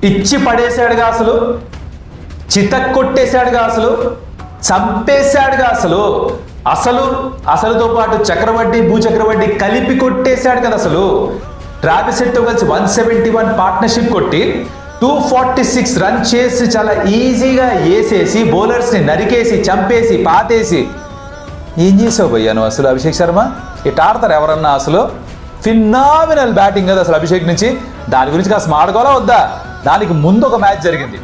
ఇచ్చి పడేశాడుగా అసలు, చితక్కొట్టేశాడుగా అసలు, చంపేశాడుగా అసలు, అసలుతో పాటు చక్రవడ్డీ భూచక్రవడ్డీ కలిపి కొట్టేశాడు కదా అసలు. ట్రావిస్ హెడ్తో కలిసి 171 పార్ట్నర్షిప్ కొట్టి 246 రన్ చేసి చాలా ఈజీగా వేసేసి బౌలర్స్ని నరికేసి చంపేసి పాతేసి ఏం చేసావు భయ్యా నువ్వు అసలు అభిషేక్ శర్మ? ఇట్ ఆడతారు ఎవరన్నా అసలు? ఫినామినల్ బ్యాటింగ్ కదా అసలు అభిషేక్ నుంచి. దాని గురించి కాస్త మాడుకోవాలా వద్దా? దానికి ముందు ఒక మ్యాచ్ జరిగింది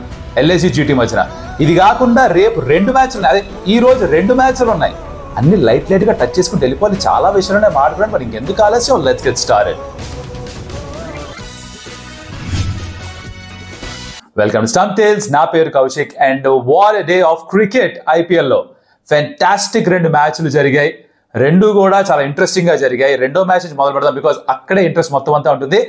LIC GT మధ్యన. ఇది కాకుండా రేపు 2 మ్యాచ్లు ఉన్నాయి, అదే ఈ రోజు 2 మ్యాచ్లు ఉన్నాయి. అన్ని లైట్గా టచ్ చేసుకుంటూ వెళ్ళిపోవాలి. చాలా విషయాలు మాట్లాడాను, మరి ఇంకెందుకు ఆలస్యం, let's get started. Welcome to Stump Tales. నా పేరు Kaushik and what a day of cricket. IPL లో ఫెంటాస్టిక్ 2 మ్యాచ్లు జరిగాయి. 2 కూడా చాలా ఇంట్రెస్టింగ్ గా జరిగాయి. రెండో మ్యాచ్ నుంచి మొదలు పెడదాం, బికాస్ అక్కడే ఇంట్రెస్ట్ మొత్తం అంతా ఉంటుంది.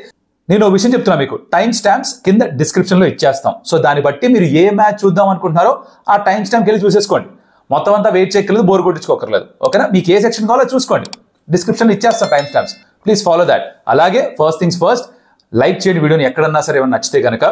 నేను ఒక విషయం చెప్తున్నా మీకు, టైం స్టాంప్స్ కింద డిస్క్రిప్షన్ లో ఇచ్చేస్తాం. సో దాన్ని బట్టి మీరు ఏ మ్యాచ్ చూద్దాం అనుకుంటున్నారో ఆ టైం స్టాంప్కి వెళ్ళి చూసేసుకోండి. మొత్తం అంతా వెయిట్ చేయక్కర్లేదు, బోర్ కొట్టించుకోకర్లేదు. ఓకేనా? మీకు ఏ సెక్షన్ కావాలో చూసుకోండి, డిస్క్రిప్షన్ ఇచ్చేస్తాం time stamps. Please follow that. అలాగే ఫస్ట్ థింగ్స్ ఫస్ట్, లైక్ చేయండి వీడియోని ఎక్కడన్నా సరే ఏమైనా నచ్చితే కనుక.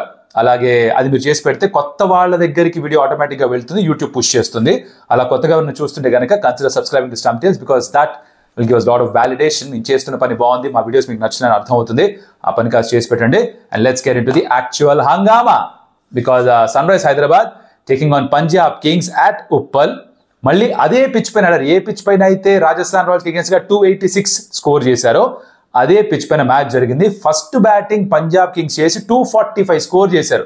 అలాగే అది మీరు చేసి పెడితే కొత్త వాళ్ళ దగ్గరికి వీడియో ఆటోమేటిక్గా వెళ్తుంది, యూట్యూబ్ పుష్ చేస్తుంది. అలా కొత్తగా ఎవరైనా చూస్తుంటే కనుక consider subscribing to Stump Tales, because that will give us lot of validation. నేను చేస్తున్న పని బాగుంది, మా వీడియోస్ మీకు నచ్చిందని అర్థం అవుతుంది. ఆ పని కాస్త చేసి పెట్టండి. And let's get into the actual hungama. Because sun rise Hyderabad taking on Punjab Kings at Uppal. మళ్ళీ అదే పిచ్ పైన ఆడారు. ఏ పిచ్ పైన అయితే రాజస్థాన్ రాయల్స్ అగైన్స్ గా 286 స్కోర్ చేశారో అదే పిచ్ పైన మ్యాచ్ జరిగింది. ఫస్ట్ బ్యాటింగ్ పంజాబ్ కింగ్స్ చేసి 245 స్కోర్ చేశారు.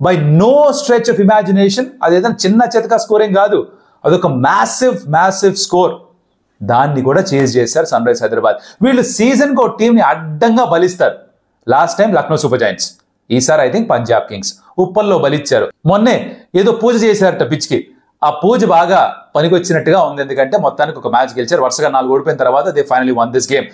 By no stretch of imagination అదేదో చిన్న చేతక స్కోరింగ్ కాదు, అదొక మ్యాసివ్ స్కోర్. దాన్ని కూడా చేజ్ చేశారు సన్ రైజ్ హైదరాబాద్. వీళ్ళు సీజన్కి ఒక టీంని అడ్డంగా బలిస్తారు. Last time Lucknow Super Giants, ఈసారి ఐ థింక్ పంజాబ్ కింగ్స్ ఉప్పల్లో బలిచ్చారు. మొన్నే ఏదో పూజ చేశారట పిచ్కి. ఆ పూజ బాగా పనికొచ్చినట్టుగా ఉంది, ఎందుకంటే మొత్తానికి ఒక మ్యాచ్ గెలిచారు. వరుసగా 4 ఓడిపోయిన తర్వాత they finally one this game.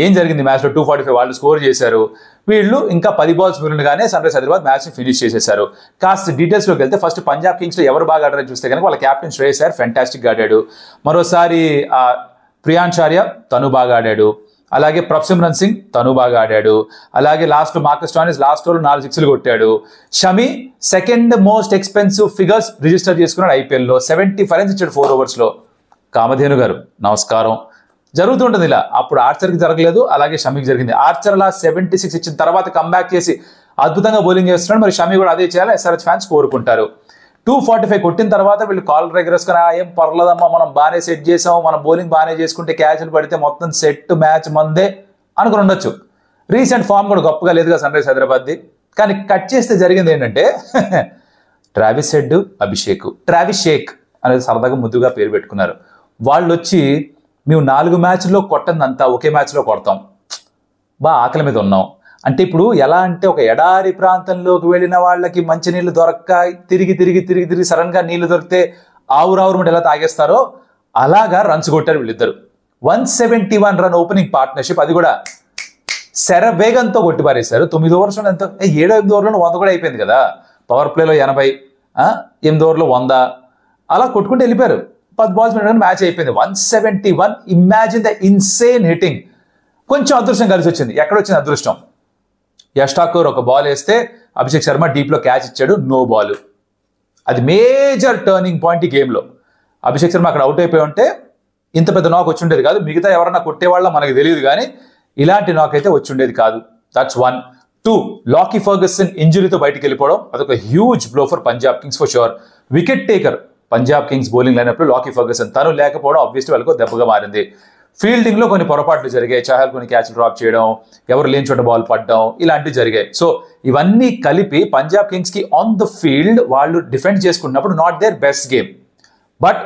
ఏం జరిగింది మ్యాచ్లో? 245 వాళ్ళు స్కోర్ చేశారు. వీళ్ళు ఇంకా 10 బాల్స్ మిగిలినగానే సన్ రైజ్ హైదరాబాద్ మ్యాచ్ని ఫినిష్ చేసేశారు. కాస్త డీటెయిల్స్లోకి వెళ్తే ఫస్ట్ పంజాబ్ కింగ్స్లో ఎవరు బాగా ఆడారని చూస్తే కనుక వాళ్ళ కెప్టెన్ శ్రేయస్ అయ్యర్ ఫెంటాస్టిక్గా ఆడాడు. మరోసారి ప్రియాంచార్య తను బాగా ఆడాడు. అలాగే ప్రభ్సిమ్రన్ సింగ్ తను బాగా ఆడాడు. అలాగే లాస్ట్ మార్కస్ స్టోయినిస్ లాస్ట్ ఓవర్లో 4 సిక్స్లు కొట్టాడు. Shami second most expensive figures register చేసుకున్నాడు IPLలో. 75 రన్స్ ఇచ్చాడు 4 ఓవర్స్లో. కామధేను గారు నమస్కారం. జరుగుతుంటుంది ఇలా. అప్పుడు ఆర్చర్కి జరగలేదు, అలాగే షమికి జరిగింది. ఆర్చర్ అలా 76 ఇచ్చిన తర్వాత కంబ్యాక్ చేసి అద్భుతంగా బౌలింగ్ చేస్తున్నాడు. మరి షమి కూడా అదే చేయాలి, SRH ఫ్యాన్స్ కోరుకుంటారు. 245 కొట్టిన తర్వాత వీళ్ళు కాలర్ ఎగరేసుకొని ఏం పర్లేదమ్మా, మనం బాగానే సెట్ చేసాం, మనం బౌలింగ్ బాగానే చేసుకుంటే క్యాచ్లు పడితే మొత్తం సెట్ మ్యాచ్ మందే అనుకుని ఉండొచ్చు. రీసెంట్ ఫామ్ కూడా గొప్పగా లేదుగా సన్ రైజ్ హైదరాబాద్ది. కానీ కట్ చేస్తే జరిగింది ఏంటంటే ట్రావిస్ హెడ్, అభిషేక్, ట్రావిస్ షేక్ అనేది సరదాగా ముద్దుగా పేరు పెట్టుకున్నారు. వాళ్ళు వచ్చి మేము 4 మ్యాచ్ల్లో కొట్టందంతా ఒకే మ్యాచ్లో కొడతాం, ఆకలి మీద ఉన్నాం అంటే. ఇప్పుడు ఎలా అంటే ఒక ఎడారి ప్రాంతంలోకి వెళ్ళిన వాళ్ళకి మంచినీళ్ళు దొరక్క తిరిగి సడన్గా నీళ్లు దొరికితే ఆవురావురు ఎలా తాగేస్తారో అలాగా రన్స్ కొట్టారు వీళ్ళిద్దరు. 171 రన్ ఓపెనింగ్ పార్ట్నర్షిప్, అది కూడా శరవేగంతో కొట్టిపారేశారు. 9 ఓవర్స్ ఎంత, 7-8 ఓవర్లో 100 కూడా అయిపోయింది కదా. పవర్ ప్లేలో 80, 8 ఓవర్లో 100 అలా కొట్టుకుంటూ వెళ్ళిపోయారు. 10 బాల్స్ మీద మ్యాచ్ అయిపోయింది. 171. Imagine the insane hitting. కొంచెం అదృష్టం కలిసి వచ్చింది. ఎక్కడొచ్చింది అదృష్టం? యష్ ఠాకూర్ ఒక బాల్ వేస్తే అభిషేక్ శర్మ డీప్లో క్యాచ్ ఇచ్చాడు, నో బాల్. అది మేజర్ టర్నింగ్ పాయింట్ ఈ గేమ్లో. అభిషేక్ శర్మ అక్కడ అవుట్ అయిపోయి ఉంటే ఇంత పెద్ద నాక్ వచ్చి ఉండేది కాదు. మిగతా ఎవరన్నా కొట్టేవాళ్ళ మనకు తెలియదు, కానీ ఇలాంటి నాక్ అయితే వచ్చి ఉండేది కాదు. దట్స్ 1. 2, లాకీ ఫర్గసన్ ఇంజురీతో బయటికి వెళ్ళిపోవడం, అదొక huge blow for Punjab Kings for sure. Wicket taker Punjab Kings bowling లైనప్పుడు లాకీ ఫర్గసన్, తను లేకపోవడం ఆబ్వియస్లీ వాళ్ళకు దెబ్బగా మారింది. ఫీల్డింగ్లో కొన్ని పొరపాట్లు జరిగాయి. చహల్ కొన్ని క్యాచ్లు డ్రాప్ చేయడం, ఎవరు లేని చోట బాల్ పడడం, ఇలాంటివి జరిగాయి. సో ఇవన్నీ కలిపి పంజాబ్ కింగ్స్కి ఆన్ ద ఫీల్డ్ వాళ్ళు డిఫెండ్ చేసుకున్నప్పుడు not their best game. But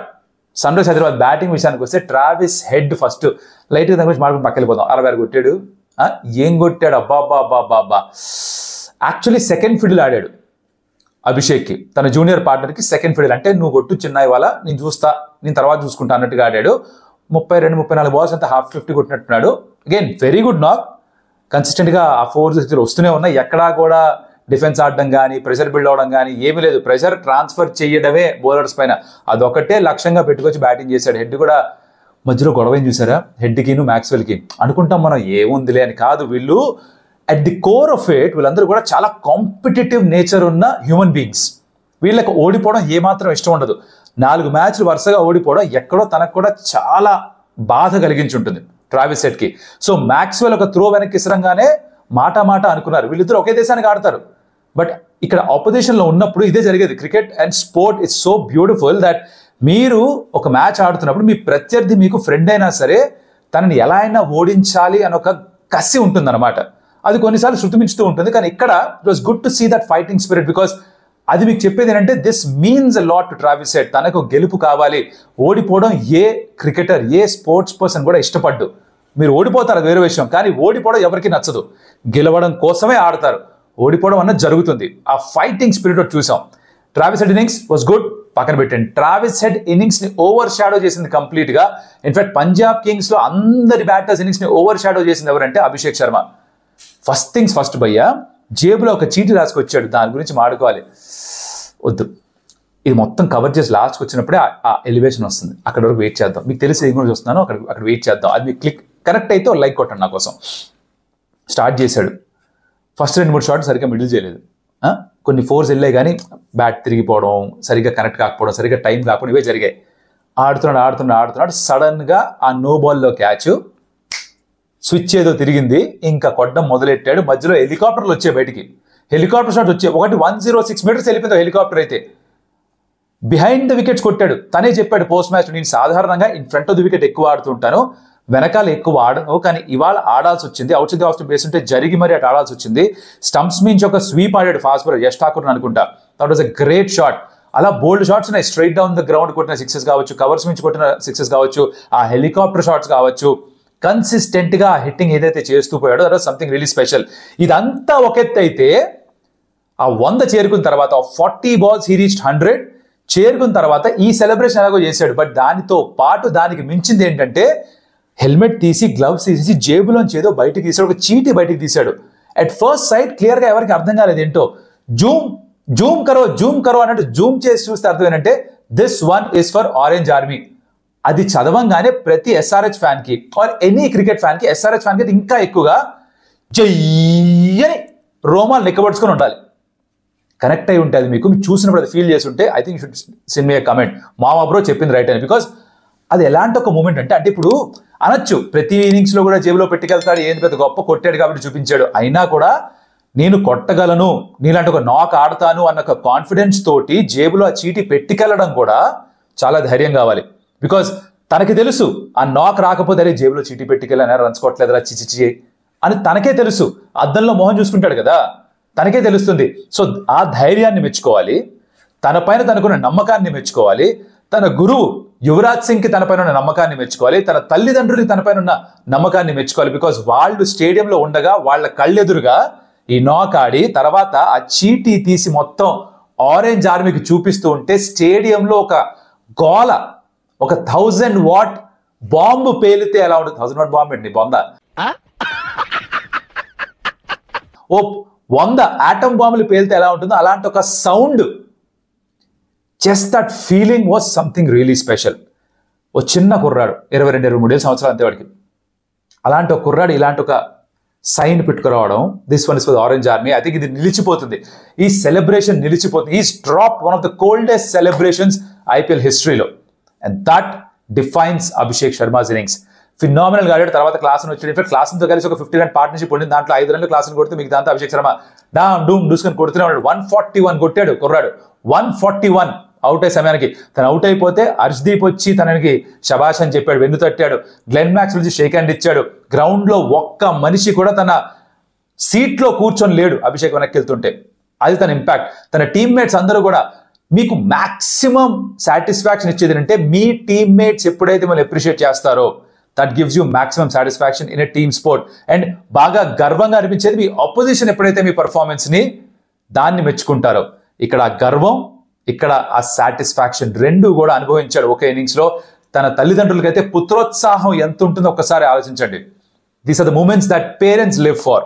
Sun rise Hyderabad batting విషయానికి వస్తే ట్రావిస్ హెడ్ ఫస్ట్ లైట్గా దాని గురించి మాట్లాడుకుని పక్కకెళ్ళిపోతాం. 66 కొట్టాడు. ఏం కొట్టాడు అబ్బా. యాక్చువల్లీ సెకండ్ ఫిడిల్ ఆడాడు అభిషేక్కి, తన జూనియర్ పార్ట్నర్కి సెకండ్ ఫిడిల్. అంటే నువ్వు కొట్టు చిన్న ఇవాళ, నేను చూస్తా, నేను తర్వాత చూసుకుంటా అన్నట్టుగా ఆడాడు. 32-34 బాల్స్ అంతా 50 కొట్టినట్టున్నాడు. అగైన్ వెరీ గుడ్ నాక్. కన్సిస్టెంట్గా ఆ 4 వస్తూనే ఉన్నాయి. ఎక్కడా కూడా డిఫెన్స్ ఆడడం కానీ ప్రెషర్ బిల్డ్ అవడం కానీ ఏమీ లేదు. ప్రెషర్ ట్రాన్స్ఫర్ చేయడమే బౌలర్స్ పైన, అదొకటే లక్ష్యంగా పెట్టుకొచ్చి బ్యాటింగ్ చేశాడు. హెడ్ కూడా మధ్యలో గొడవ చూసారా, హెడ్కిను మ్యాక్స్వెల్కి. అనుకుంటాం మనం ఏముందిలే అని, కాదు వీళ్ళు at the core of it వీళ్ళందరూ కూడా చాలా కాంపిటేటివ్ నేచర్ ఉన్న హ్యూమన్ బీయింగ్స్. వీళ్ళకి ఓడిపోవడం ఏమాత్రం ఇష్టం ఉండదు. 4 మ్యాచ్లు వరుసగా ఓడిపోవడం ఎక్కడో తనకు కూడా చాలా బాధ కలిగించి ఉంటుంది ట్రావిస్ హెడ్కి. సో మ్యాక్స్వెల్ ఒక త్రో వెనక్కి ఇసరంగానే మాట అనుకున్నారు. వీళ్ళిద్దరు ఒకే దేశానికి ఆడతారు. బట్ ఇక్కడ ఆపోజిషన్లో ఉన్నప్పుడు ఇదే జరిగేది. Cricket and sport it's so beautiful that మీరు ఒక మ్యాచ్ ఆడుతున్నప్పుడు మీ ప్రత్యర్థి మీకు ఫ్రెండ్ అయినా సరే తనని ఎలా అయినా ఓడించాలి అని ఒక కసి ఉంటుందన్నమాట. అది కొన్నిసార్లు శృతిమించుతూ ఉంటుంది. కానీ ఇక్కడ it was good to see that fighting spirit, because అది మీకు చెప్పేది ఏంటంటే this means a lot to Travis Head. తనకు గెలుపు కావాలి. ఓడిపోవడం ఏ క్రికెటర్, ఏ స్పోర్ట్స్ పర్సన్ కూడా ఇష్టపడ్డు. మీరు ఓడిపోతారు, అది వేరే విషయం. కానీ ఓడిపోవడం ఎవరికి నచ్చదు. గెలవడం కోసమే ఆడతారు. ఓడిపోవడం అన్నది జరుగుతుంది. ఆ ఫైటింగ్ స్పిరిట్ చూసాం. Travis head innings was good, పక్కన పెట్టండి. ట్రావిస్ హెడ్ ఇన్నింగ్స్ ని ఓవర్ షాడో చేసింది కంప్లీట్ గా. ఇన్ఫాక్ట్ పంజాబ్ కింగ్స్ లో అందరి బ్యాటర్స్ ఇన్నింగ్స్ ని ఓవర్ షాడో చేసింది ఎవరంటే Abhishek Sharma. First things first భయ్యా, జేబులో ఒక చీటీ రాసుకొచ్చాడు. దాని గురించి మాడుకోవాలి. వద్దు, ఇది మొత్తం కవర్ చేసి లాస్ట్కి వచ్చినప్పుడే ఆ ఎలివేషన్ వస్తుంది. అక్కడ వరకు వెయిట్ చేద్దాం. మీకు తెలిసి ఏం కూడా చూస్తున్నాను, అక్కడ వెయిట్ చేద్దాం. అది మీకు క్లిక్ కరెక్ట్ అయితే లైక్ కొట్టండి నా కోసం. స్టార్ట్ చేశాడు. ఫస్ట్ 2-3 షాట్స్ సరిగ్గా మిడిల్ చేయలేదు. కొన్ని ఫోర్స్ వెళ్ళాయి కానీ బ్యాట్ తిరిగిపోవడం, సరిగ్గా కనెక్ట్ కాకపోవడం, సరిగ్గా టైం కాకపోవడం ఇవే జరిగాయి. ఆడుతున్నాడు సడన్గా ఆ నో బాల్లో క్యాచ్, స్విచ్ ఏదో తిరిగింది, ఇంకా కొట్టడం మొదలెట్టాడు. మధ్యలో హెలికాప్టర్లు వచ్చాయి బయటికి. హెలికాప్టర్ షాట్ వచ్చాయి. ఒకటి 106 మీటర్స్ వెళ్ళిపోయింది హెలికాప్టర్ అయితే. బిహైండ్ ద వికెట్స్ కొట్టాడు. తనే చెప్పాడు పోస్ట్ మ్యాచ్, నేను సాధారణంగా in front of the wicket ఎక్కువ ఆడుతుంటాను, వెనకాల ఎక్కువ ఆడను, కానీ ఇవాళ ఆడాల్సి వచ్చింది. అవుట్ సైడ్ ఆఫ్ స్టంప్ వేస్తుంటే జరిగి మరి అటు ఆడాల్సి వచ్చింది. స్టంప్స్ మించి ఒక స్వీప్ ఆడాడు ఫాస్ట్ బౌలర్ యష్ ఠాకూర్ అనుకుంటా. That was a great shot. అలా బోల్డ్ షాట్స్ ఉన్నాయి. స్ట్రైట్ డౌన్ ద గ్రౌండ్ కొట్టిన సిక్సెస్ కావచ్చు, కవర్స్ మించి కొట్టిన సిక్సెస్ కావచ్చు, ఆ హెలికాప్టర్ షాట్స్ కావచ్చు. కన్సిస్టెంట్ గా హిట్టింగ్ ఏదైతే చేస్తూ పోయాడో that was something really special. ఇదంతా ఒక ఎత్తు అయితే ఆ 100 చేరుకున్న తర్వాత 40 balls హీ రీచ్డ్ 100 చేరుకున్న తర్వాత ఈ సెలబ్రేషన్ ఎలాగో చేశాడు. బట్ దానితో పాటు దానికి మించింది ఏంటంటే హెల్మెట్ తీసి, గ్లవ్స్ తీసి, జేబులోంచి ఏదో బయటకు తీసాడు, ఒక చీటీ బయటకు తీశాడు. అట్ ఫస్ట్ సైట్ క్లియర్ గా ఎవరికి అర్థం కాలేదు ఏంటో. జూమ్ కరో అన్నట్టు జూమ్ చేసి చూస్తే అర్థం ఏంటంటే this one is for Orange army. అది చదవంగానే ప్రతి ఎస్ఆర్హెచ్ ఫ్యాన్ కి ఆర్ ఎనీ క్రికెట్ ఫ్యాన్ కి, ఎస్ఆర్హెచ్ ఫ్యాన్ కి ఇంకా ఎక్కువగా జయ్యని రోమాలు నిక్కబడుచుకొని ఉండాలి. కనెక్ట్ అయి ఉంటుంది. మీకు చూసినప్పుడు అది ఫీల్ చేసి ఉంటే I think you should send me A comment. మామ బ్రో చెప్పింది రైట్ అని. బికాస్ అది ఎలాంటి ఒక మూమెంట్ అంటే ఇప్పుడు అనొచ్చు ప్రతి ఇన్నింగ్స్ లో కూడా జేబులో పెట్టుకెళ్తాడు, ఏంది పెద్ద గొప్ప కొట్టాడు కాబట్టి చూపించాడు. అయినా కూడా నేను కొట్టగలను, నీలాంటి ఒక నాక్ ఆడతాను అన్న ఒక కాన్ఫిడెన్స్ తోటి జేబులో ఆ చీటీ పెట్టుకెళ్ళడం కూడా చాలా ధైర్యం కావాలి. బికాస్ తనకి తెలుసు ఆ నాక్ రాకపోతే అరే జేబులో చీటీ పెట్టుకెళ్ళాను, రన్స్ కొట్టలేదురా చిచి అని తనకే తెలుసు. అద్దంలో మోహన్ చూసుకుంటాడు కదా, తనకే తెలుస్తుంది. సో ఆ ధైర్యాన్ని మెచ్చుకోవాలి, తన పైన తనకున్న నమ్మకాన్ని మెచ్చుకోవాలి, తన గురువు యువరాజ్ సింగ్ కి తన పైన ఉన్న నమ్మకాన్ని మెచ్చుకోవాలి, తన తల్లిదండ్రులకి తన పైన ఉన్న నమ్మకాన్ని మెచ్చుకోవాలి. బికాస్ వాళ్ళు స్టేడియంలో ఉండగా వాళ్ళ కళ్ళెదురుగా ఈ నాక్ ఆడి తర్వాత ఆ చీటీ తీసి మొత్తం ఆరెంజ్ ఆర్మీకి చూపిస్తూ ఉంటే స్టేడియంలో ఒక గోల, ఒక 1000 watt బాంబు పేలితే ఎలా ఉంటుంది. 1000 watt బాంబు ఏంటి బొంద, ఓ 100 ఆటం బాంబులు పేలితే ఎలా ఉంటుందో అలాంటి ఒక sound. Just that feeling was something really special. ఓ చిన్న కుర్రాడు 22-23 సంవత్సరాలు అంతే వాడికి. అలాంటి ఒక కుర్రాడు ఇలాంటి ఒక సైన్ పెట్టుకురావడం, this one is for Orange Army. I think ఇది నిలిచిపోతుంది, ఈ సెలబ్రేషన్ నిలిచిపోతుంది. Is drop one of the coldest celebrations IPL హిస్టరీలో. And that defines Abhishek Sharma's innings. Phenomenal గా ఆడాడు. తర్వాత క్లాస్ వచ్చాడు. ఇన్ఫాక్ట్ క్లాస్తో కలిసి ఒక 50 run పార్ట్నర్షిప్ ఉండింది. దాంట్లో 5 runs క్లాస్ కొడితే మీకు దాంతో అభిషేక్ శర్మ డూమ్ డూసుకొని కొడుతూనే ఉన్నాడు. 141 కొట్టాడు కుర్రాడు. 141 అవుట్ అయ్యే సమయానికి. తను అవుట్ అయిపోతే హర్షదీప్ వచ్చి తనకి శబాష్ అని చెప్పాడు, వెన్ను తట్టాడు. గ్లెన్ మ్యాక్స్ నుంచి షేక్ హ్యాండ్ ఇచ్చాడు. గ్రౌండ్ లో ఒక్క మనిషి కూడా తన సీట్ లో కూర్చొని లేడు అభిషేక్ వెనక్కి వెళ్తుంటే. అది తన ఇంపాక్ట్. తన టీమ్మేట్స్ అందరూ కూడా మీకు మాక్సిమం సాటిస్ఫాక్షన్ ఇచ్చేది అంటే మీ టీమ్మేట్స్ ఎప్పుడైతే మనం అప్రిషియేట్ చేస్తారో that gives you maximum satisfaction in a team sport. And బాగా గర్వంగా అనిపించేది మీ ఆపోజిషన్ ఎప్పుడైతే మీ పర్ఫార్మెన్స్ ని దాన్ని మెచ్చుకుంటారో. ఇక్కడ ఆ గర్వం, ఇక్కడ ఆ సాటిస్ఫాక్షన్ రెండు కూడా అనుభవించాడు ఒకే ఇన్నింగ్స్ లో. తన తల్లిదండ్రులకైతే పుత్రోత్సాహం ఎంత ఉంటుందో ఒక్కసారి ఆలోచించండి. These are the moments that parents live for.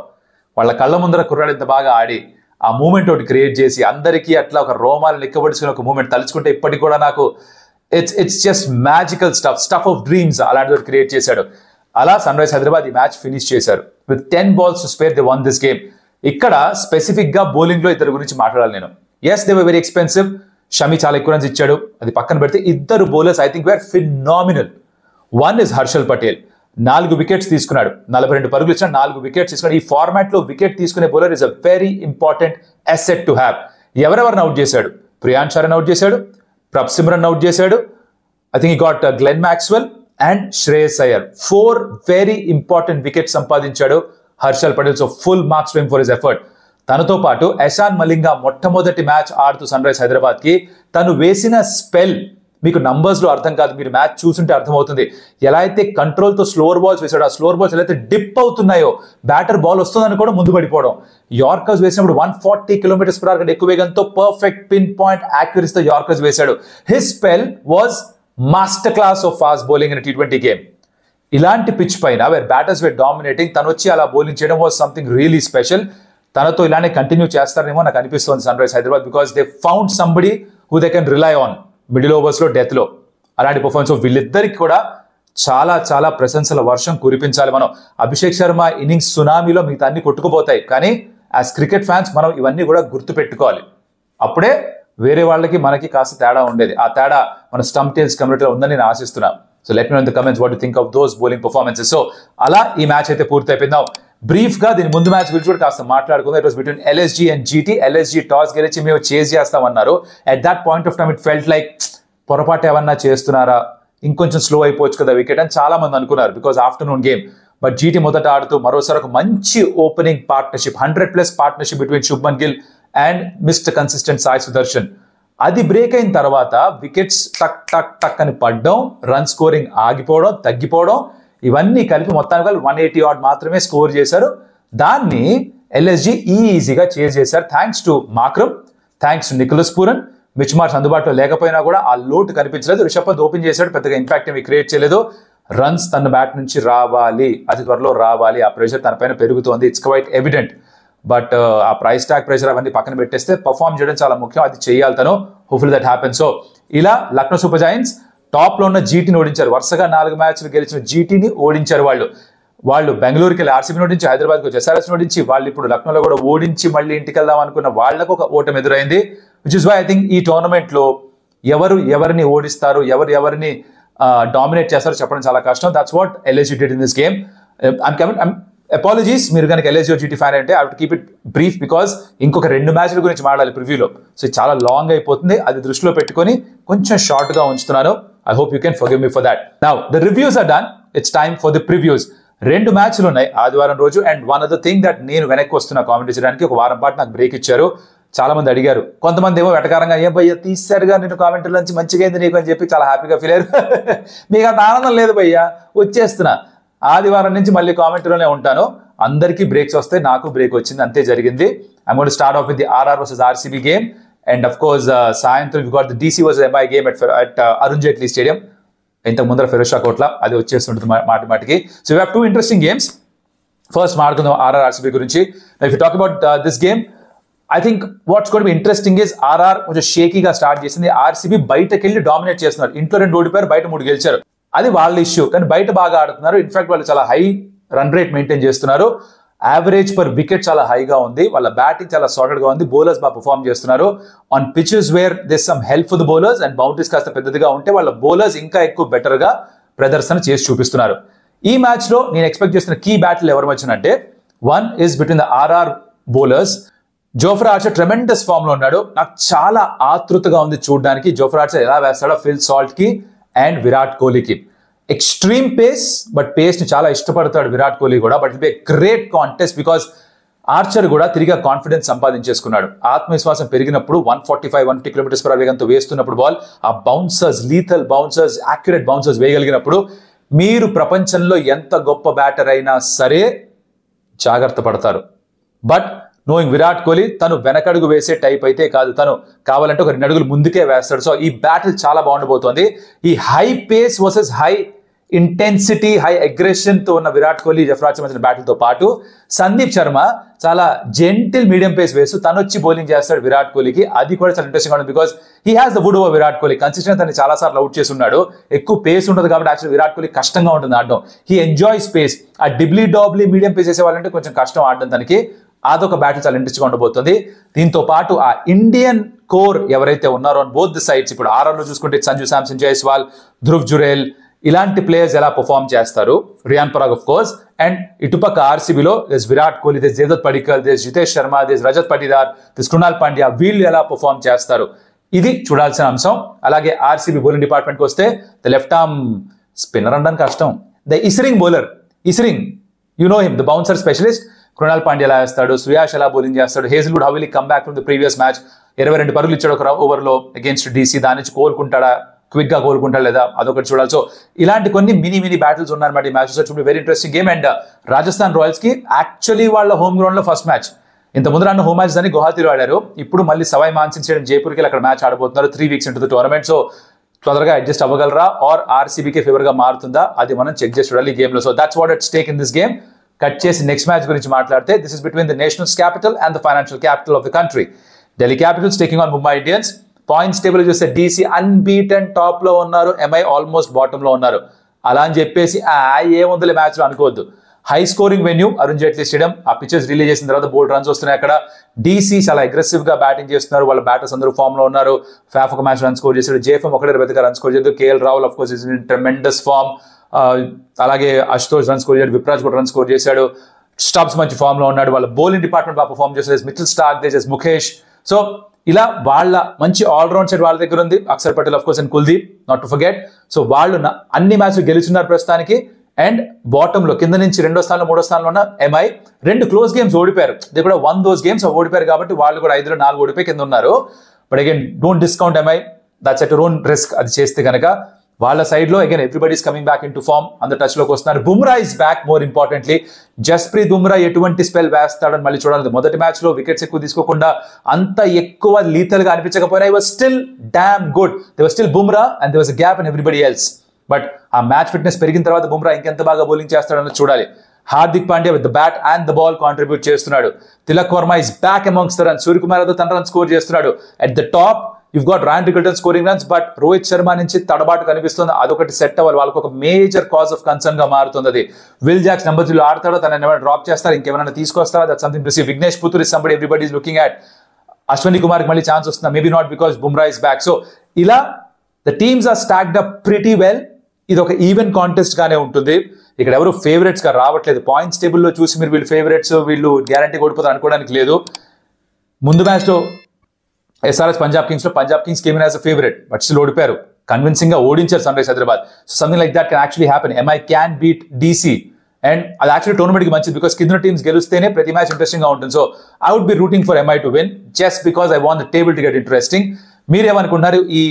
వాళ్ళ కళ్ళ ముందర కుర్రాడు ఇంత బాగా ఆడి ఆ మూమెంట్ ఒకటి క్రియేట్ చేసి అందరికీ అట్లా ఒక రోమాలు నిక్కబడుచుకుని ఒక మూమెంట్ తలుచుకుంటే ఇప్పటికి కూడా నాకు it's just magical stuff of dreams అలాంటిది క్రియేట్ చేశాడు. అలా సన్ రైజ్ హైదరాబాద్ ఈ మ్యాచ్ ఫినిష్ చేశారు. With 10 balls to spare they won this game. ఇక్కడ స్పెసిఫిక్ గా బౌలింగ్ లో ఇద్దరు గురించి మాట్లాడాలి నేను. Yes they were very expensive. Shami చాలా ఎక్కువ రన్స్ ఇచ్చాడు, అది పక్కన పెడితే ఇద్దరు bowlers I think were phenomenal. One is Harshal Patel, 4 wickets తీసుకున్నాడు, 42 పరుగులు ఇచ్చిన 4 వికెట్స్ తీసుకున్నాడు. ఈ ఫార్మాట్ లో వికెట్ తీసుకునే bowler is a very important asset to have. ఎవరెవరిని అవుట్ చేశాడు? ప్రియాంశ్ ఆర్యన్ అవుట్ చేశాడు, ప్రభ్ సిమ్రన్ అవుట్ చేశాడు, I think he got Glenn Maxwell and Shreyas Iyer. 4 very important wickets సంపాదించాడు Harshal Patel. So full marks to him for his effort. తనతో పాటు ఎషాన్ మలింగా మొట్టమొదటి మ్యాచ్ ఆడుతూ సన్ రైజ్ హైదరాబాద్ కి తను వేసిన స్పెల్ మీకు నంబర్స్ లో అర్థం కాదు, మీరు మ్యాచ్ చూస్తుంటే అర్థమవుతుంది. ఎలా అయితే కంట్రోల్ తో స్లోవర్ బాల్స్ వేసాడు, ఆ స్లోవర్ బాల్స్ ఎలా అయితే డిప్ అవుతున్నాయో, బ్యాటర్ బాల్ వస్తుందని కూడా ముందు పడిపోవడం. యార్కర్స్ వేసినప్పుడు 140 km/h కంటే ఎక్కువ వేగంతో పర్ఫెక్ట్ పిన్ పాయింట్ యాక్యురసీతో యార్కర్స్ వేశాడు. His spell was master class of fast bowling in T20 game. ఇలాంటి పిచ్ పైన వేర్ బ్యాటర్స్ వేర్ డామినేటింగ్, తను వచ్చి అలా బౌలింగ్ చేయడం వాజ్ సంథింగ్ రియలీ స్పెషల్. తనతో ఇలానే కంటిన్యూ చేస్తారేమో నాకు అనిపిస్తుంది Sun rise Hyderabad, because they found somebody who they can rely on middle overs లో, డెత్ లో. అలాంటి పర్ఫార్మెన్స్ వీళ్ళిద్దరికి కూడా చాలా చాలా ప్రశంసల వర్షం కురిపించాలి మనం. అభిషేక్ శర్మ ఇన్నింగ్స్ సునామీలో మిగతా అన్ని కొట్టుకుపోతాయి, కానీ యాజ్ క్రికెట్ ఫ్యాన్స్ మనం ఇవన్నీ కూడా గుర్తు పెట్టుకోవాలి. అప్పుడే వేరే వాళ్ళకి మనకి కాస్త తేడా ఉండేది. ఆ తేడా మన స్టంప్ టేల్స్ కమ్యూనిటీలో ఉందని నేను ఆశిస్తున్నాను. So let me know in the comments what you think of those bowling performances. సో అలా ఈ మ్యాచ్ అయితే పూర్తి అయిపోయిందాం. బ్రీఫ్ గా దీని ముందు మ్యాచ్ గురించి కూడా కాస్త మాట్లాడుకుందాం. It was between LSG and GT. LSG toss గెలిచి మేము చేజ్ చేస్తామన్నారు. At that point of time it felt like పొరపాటు ఏమన్నా చేస్తున్నారా, ఇంకొంచెం స్లో అయిపోవచ్చు కదా వికెట్ అని చాలా మంది అనుకున్నారు because afternoon game. But GT మొదట ఆడుతూ మరోసారి ఒక మంచి opening partnership, 100+ partnership between Shubman Gill and mister consistent Sai Sudarshan. అది బ్రేక్ అయిన తర్వాత వికెట్స్ టక్ టక్ టక్ అని పడ్డం, రన్ స్కోరింగ్ ఆగిపోవడం, తగ్గిపోవడం, ఇవన్నీ కలిపి మొత్తానికి 180 odd మాత్రమే స్కోర్ చేశారు. దాన్ని LSG ఈజీగా చేజ్ చేశారు. Thanks to Markram, thanks to Nicholas Pooran. Mitch Marsh అందుబాటులో లేకపోయినా కూడా ఆ లోటు కనిపించలేదు. రిషబ్ పంత్ ఓపెన్ చేశాడు, పెద్దగా ఇంపాక్ట్ ఏమి క్రియేట్ చేయలేదు. రన్స్ తన బ్యాట్ నుంచి రావాలి, అతి త్వరలో రావాలి, ఆ ప్రెషర్ తన పైన పెరుగుతోంది. It's quite evident. బట్ ఆ ప్రైస్ ట్యాగ్ ప్రెషర్ అవన్నీ పక్కన పెట్టేస్తే పర్ఫార్మ్ చేయడం చాలా ముఖ్యం, అది చేయాలి తను. Hopefully that happen. సో ఇలా లక్నో సూపర్ జైంట్స్ టాప్ లో ఉన్న GTని ఓడించారు. వరుసగా 4 మ్యాచ్లు గెలిచిన GTని ఓడించారు. వాళ్ళు బెంగళూరుకి వెళ్ళి RCBని ఓడించి, హైదరాబాద్కి వచ్చి SRHని ఓడించి, వాళ్ళు ఇప్పుడు లక్నోలో కూడా ఓడించి మళ్ళీ ఇంటికి వెళ్దాం అనుకున్న వాళ్లకు ఒక ఓటమి ఎదురైంది. Which is why I think ఈ టోర్నమెంట్ లో ఎవరిని ఓడిస్తారు, ఎవరిని డామినేట్ చేస్తారో చెప్పడం చాలా కష్టం. That's what LSG did in this game. Apologies మీరు కనుక LSG GT ఫ్యాన్ అంటే. I would keep it brief because ఇంకొక 2 మ్యాచ్ల గురించి మాట్లాడాలి ప్రివ్యూలో. సో చాలా లాంగ్ అయిపోతుంది, అది దృష్టిలో పెట్టుకొని కొంచెం షార్ట్ గా ఉంచుతున్నాను. I hope you can forgive me for that. Now the reviews are done, it's time for the previews. 2 మ్యాచ్లు ఉన్నాయి ఆదివారం రోజు. And one other thing that నేను వెనక్కి వస్తున్నా కామెంట్ చేయడానికి, ఒక వారం పాటు నాకు బ్రేక్ ఇచ్చారు. చాలా మంది అడిగారు, కొంతమంది ఏమో వెటకారంగా ఏం భయ్యా తీశారుగా నేను కామెంట్ల నుంచి, మంచిగా అయింది నీకు అని చెప్పి చాలా హ్యాపీగా ఫీల్ అయ్యారు. మీకు అంత ఆనందం లేదు భయ్యా, వచ్చేస్తున్నా. ఆదివారం నుంచి మళ్ళీ కామెంట్లోనే ఉంటాను. అందరికీ బ్రేక్స్ వస్తాయి, నాకు బ్రేక్ వచ్చింది, అంతే జరిగింది. I'm going to start off with the RR versus RCB game. And of course సాయంత్రం we got the DC versus MI game at Arun Jaitley stadium. ఇంతకు ముందర ఫిరోజ్ షా కోట్ల, అది వచ్చేస్తుంటుంది మాటికి. So we have 2 interesting games. First మాట్లాడుకుందాం RR RCB గురించి. If you talk about this game, I think what's going to be interesting is RR కొంచెం షేకీగా start చేసింది. RCB బయటకు వెళ్ళి డామినేట్ చేస్తున్నారు. ఇంట్లో 2 ఓడిపోయారు, బయట 3 గెలిచారు. అది వాళ్ళ ఇష్యూ, కానీ బయట బాగా ఆడుతున్నారు. ఇన్ఫాక్ట్ వాళ్ళు చాలా హై రన్ రేట్ మెయింటైన్ చేస్తున్నారు. యావరేజ్ పర్ వికెట్ చాలా హైగా ఉంది. వాళ్ళ బ్యాటింగ్ చాలా సార్టెడ్ గా ఉంది. బౌలర్స్ బాగా పర్ఫార్మ్ చేస్తున్నారు. On pitches where this some help for the bowlers and boundaries కాస్త పెద్దదిగా ఉంటే వాళ్ళ బౌలర్స్ ఇంకా ఎక్కువ బెటర్ గా ప్రదర్శన చేసి చూపిస్తున్నారు. ఈ మ్యాచ్ లో నేను ఎక్స్పెక్ట్ చేస్తున్న కీ బ్యాటిల్ ఎవరు వచ్చినంటే, one is between the RR bowlers. Jofra Archer tremendous form లో ఉన్నాడు. నాకు చాలా ఆతృతగా ఉంది చూడడానికి జోఫ్రా ఆర్చర్ ఎలా వేస్తాడో ఫిల్ సాల్ట్ కి అండ్ విరాట్ కోహ్లీకి. ఎక్స్ట్రీమ్ పేస్, బట్ పేస్ ని చాలా ఇష్టపడతాడు విరాట్ కోహ్లీ కూడా. But it be great contest because Archer కూడా తిరిగి కాన్ఫిడెన్స్ సంపాదించేసుకున్నాడు. ఆత్మవిశ్వాసం పెరిగినప్పుడు 145-150 km/h వేగంతో వేస్తున్నప్పుడు బాల్, ఆ bouncers, lethal bouncers, accurate bouncers వేయగలిగినప్పుడు మీరు ప్రపంచంలో ఎంత గొప్ప బ్యాటర్ అయినా సరే జాగ్రత్త పడతారు. బట్ నోయింగ్ విరాట్ కోహ్లీ, తను వెనకడుగు వేసే టైప్ అయితే కాదు, తను కావాలంటే ఒక 2 అడుగులు ముందుకే వేస్తాడు. సో ఈ బ్యాటిల్ చాలా బాగుండబోతోంది. ఈ high pace versus high intensity, high aggression తో ఉన్న విరాట్ కోహ్లీ, జఫ్రాజ్ మధ్య బ్యాటిల్ తో పాటు సందీప్ శర్మ చాలా జెంటిల్ మీడియం పేస్ వేస్తూ తను వచ్చి బౌలింగ్ చేస్తాడు విరాట్ కోహ్లీకి. అది కూడా చాలా ఇంట్రెస్టింగ్ ఉంటుంది because he has the wood over Virat Kohli. Consistent తను చాలా సార్లు అవుట్ చేసి ఉన్నాడు. ఎక్కువ పేస్ ఉంటుంది కాబట్టి యాక్చువల్లీ విరాట్ కోహ్లీ కష్టంగా ఉంటుంది ఆడడం. He enjoy space. ఆ డిబ్లీ డాబ్లీ మీడియం పేస్ వేసే వాళ్ళంటే కొంచెం కష్టం ఆడడం తనకి. అదొక బ్యాటిల్ చాలా ఇంట్రెస్టింగ్ ఉండబోతుంది. దీంతో పాటు ఆ ఇండియన్ కోర్ ఎవరైతే ఉన్నారో ఆన్ బోత్ ది సైడ్స్, ఇప్పుడు ఆర్ఆర్లో చూసుకుంటే సంజు శాంసన్, జైస్వాల్, ధ్రువ్ జురేల్, ఇలాంటి ప్లేయర్స్ ఎలా పర్ఫార్మ్ చేస్తారు, Riyan Parag of course. And ఇటుపక్క ఆర్సీబీలో this Virat Kohli, this Devdutt Padikkal, this Jitesh Sharma, this Rajat Patidar, this Krunal Pandya, వీళ్ళు ఎలా పర్ఫార్మ్ చేస్తారు, ఇది చూడాల్సిన అంశం. అలాగే ఆర్సీబీ బౌలింగ్ డిపార్ట్మెంట్కి వస్తే ద లెఫ్ట్ ఆర్మ్ స్పిన్నర్ అనడానికి కష్టం. ద ఇస్రింగ్ బౌలర్, ఇస్రింగ్, you know him, the bouncer specialist. Krunal Pandya ఎలా వేస్తాడు, శ్రేయాస్ ఎలా బౌలింగ్ చేస్తాడు, Hazlewood how will come back from the previous match, 22 పరుగులు ఇచ్చాడు ఒక ఓవర్లో అగేన్స్ట్ డీసీ, దాని నుంచి కోలుకుంటాడా, క్విక్ గా కోలుకుంటాడు లేదా, అదొకటి చూడాలి. సో ఇలాంటి కొన్ని మినీ బ్యాటిల్స్ ఉన్నారన్నమాట ఈ మ్యాచెస్. చూడండి very interesting game. And Rajasthan Royals కి యాక్చువల్లీ వాళ్ళ హోమ్ గ్రౌండ్ లో ఫస్ట్ మ్యాచ్, ఇంత ముందు అన్న హోమ్ మ్యాచ్ అని గువాహతిలో ఆడారు. ఇప్పుడు మళ్ళీ సవాయ్ మాన్సింగ్ స్టేడియం జైపూర్కి అక్కడ మ్యాచ్ ఆడబోతున్నారు 3 weeks into the tournament. So త్వరగా అడ్జస్ట్ అవ్వగలరా ఆర్ ఆర్సీబీకి ఫేవర్ గా మారుతుందా, అది మనం చెక్ చేసి చూడాలి ఈ గేమ్ లో. So that's what at stake in this game. Cut చేసి నెక్స్ట్ మ్యాచ్ గురించి మాట్లాడితే, this is between the nationals capital and the financial capital of the country. Delhi Capitals taking on Mumbai Indians. Points table చూస్తే DC unbeaten top లో ఉన్నారు, MI almost bottom లో ఉన్నారు. అలా అని చెప్పేసి ఏముందులే మ్యాచ్ లో అనుకోవద్దు. High scoring venue Arun Jaitley stadium. ఆ పిచెస్ రిలీజ్ చేసిన తర్వాత బోల్డ్ రన్స్ వస్తున్నాయి అక్కడ. డీసీ చాలా అగ్రెసివ్ గా బ్యాటింగ్ చేస్తున్నారు, వాళ్ళ బ్యాటర్స్ అందరూ ఫామ్ లో ఉన్నారు. ఫాఫ్ ఒక మ్యాచ్ రన్ స్కోర్ చేశాడు, జేఎఫ్ఎం ఒకటే పెద్దగా రన్ స్కోర్ చేయలేదు. KL Rahul of course is in tremendous form. అలాగే అశుతోష్ రన్ స్కోర్ చేశాడు, విప్రాజ్ కూడా రన్ స్కోర్ చేశాడు. స్టబ్స్ మంచి ఫామ్ లో ఉన్నాడు. వాళ్ళ బౌలింగ్ డిపార్ట్మెంట్ బాగా పర్ఫార్మ్ చేస్తారు, Mitchell Starc, there's Mukesh. So ఇలా వాళ్ళ మంచి ఆల్రౌండ్ సెట్ వాళ్ళ దగ్గర ఉంది. Axar Patel of course and Kuldeep, not to forget. So వాళ్ళు అన్ని మ్యాచ్లు గెలుచున్నారు ప్రస్తుతానికి. అండ్ బాటమ్ లో కింద నుంచి 2వ స్థానంలో 3వ స్థానంలో ఉన్న ఎంఐ 2 క్లోజ్ గేమ్స్ ఓడిపోయారు. దే కూడా 1 those games ఓడిపోయారు కాబట్టి వాళ్ళు కూడా 5లో 4 ఓడిపోయి కింద ఉన్నారు. But again don't discount MI, that's at your own risk. అది చేస్తే కనుక వాళ్ళ సైడ్ లో again everybody's coming back in to form, అందరు టచ్ లోకి వస్తున్నారు. Bumrah is back. More importantly Jasprit Bumrah ఎటువంటి స్పెల్ వేస్తాడని మళ్ళీ చూడాలి. మొదటి మ్యాచ్ లో వికెట్స్ ఎక్కువ తీసుకోకుండా అంత ఎక్కువ లీతల్ గా అనిపించకపోయినా he was still damn good. There was still Bumrah and there was a gap in everybody else. But ఆ మ్యాచ్ ఫిట్నెస్ పెరిగిన తర్వాత బుమ్రా ఇంకెంత బాగా బౌలింగ్ చేస్తాడని చూడాలి. Hardik Pandya with the bat and the ball contribute చేస్తున్నాడు. Tilak Varma is back amongst the runs. Suryakumar Yadav తన run score చేస్తున్నాడు. At the top you've got Ryan Rickelton scoring runs, but Rohit Sharma నుంచి తడబాటు కనిపిస్తుంది. అదొకటి సెట్ అవ్వాలి. వాళ్ళకి ఒక మేజర్ కాజ్ ఆఫ్ కన్సర్న్ గా మారుతుంది అది. విల్ జాక్స్ నెంబర్ 3 ఆడతాడో, తన ఏమైనా డ్రాప్ చేస్తారు, ఇంకేమైనా తీసుకొస్తారా, that something to see. Vignesh Puthur is somebody everybody is looking at. Ashwani కుమార్కి మళ్ళీ ఛాన్స్ వస్తుందా, maybe not, because Bumrah is back. So ఇలా the teams are stacked up pretty well. ఇది ఒక ఈవెన్ కాంటెస్ట్ గానే ఉంటుంది. ఇక్కడ ఎవరు ఫేవరెట్స్ గా రావట్లేదు. పాయింట్స్ టేబుల్లో చూసి మీరు వీళ్ళు ఫేవరెట్స్, వీళ్ళు గ్యారంటీ ఓడిపోతారు అనుకోవడానికి లేదు. ముందు మ్యాచ్ లో SRH Punjab Kings came in as a favourite, but still ఓడిపోయారు. కన్విన్సింగ్ గా ఓడించారు sun rise Hyderabad. So something like that can actually happen. MI can beat DC. And అది యాక్చువల్లీ టోర్నమెంట్ కి మంచిది, బికాస్ కింద టీమ్స్ గెలిస్తేనే ప్రతి మ్యాచ్ ఇంట్రెస్టింగ్ గా ఉంటుంది. So I would be rooting for MI to win just because I want the table to get interesting. మీరేమనుకుంటున్నారు? ఈ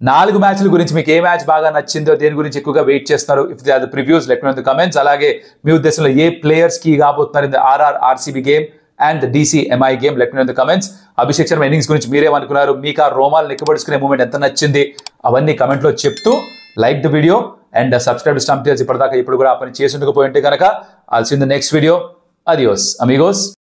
4 మ్యాచ్ల గురించి మీకు ఏ మ్యాచ్ బాగా నచ్చిందో, దేని గురించి ఎక్కువగా వెయిట్ చేస్తున్నారు? If they are the previews, let me know in the comments. అలాగే మీ ఉద్దేశంలో ఏ ప్లేయర్స్ కి కాబోతున్నారు in the RCB game and the DC MI game, let me know in the comments. Abhishek Sharma innings గురించి మీరేమనుకున్నారు? మీకు ఆ రోమాలు నిక్కబడుచుకునే మూమెంట్ ఎంత నచ్చింది? అవన్నీ కమెంట్ లో చెప్తూ like the video and subscribe to Stump Tales. ఇప్పటిదాకా ఇప్పుడు కూడా ఆ పని చేసి ఉండకపోయి ఉంటే కనుక I'll see you in the next video. Adios, amigos.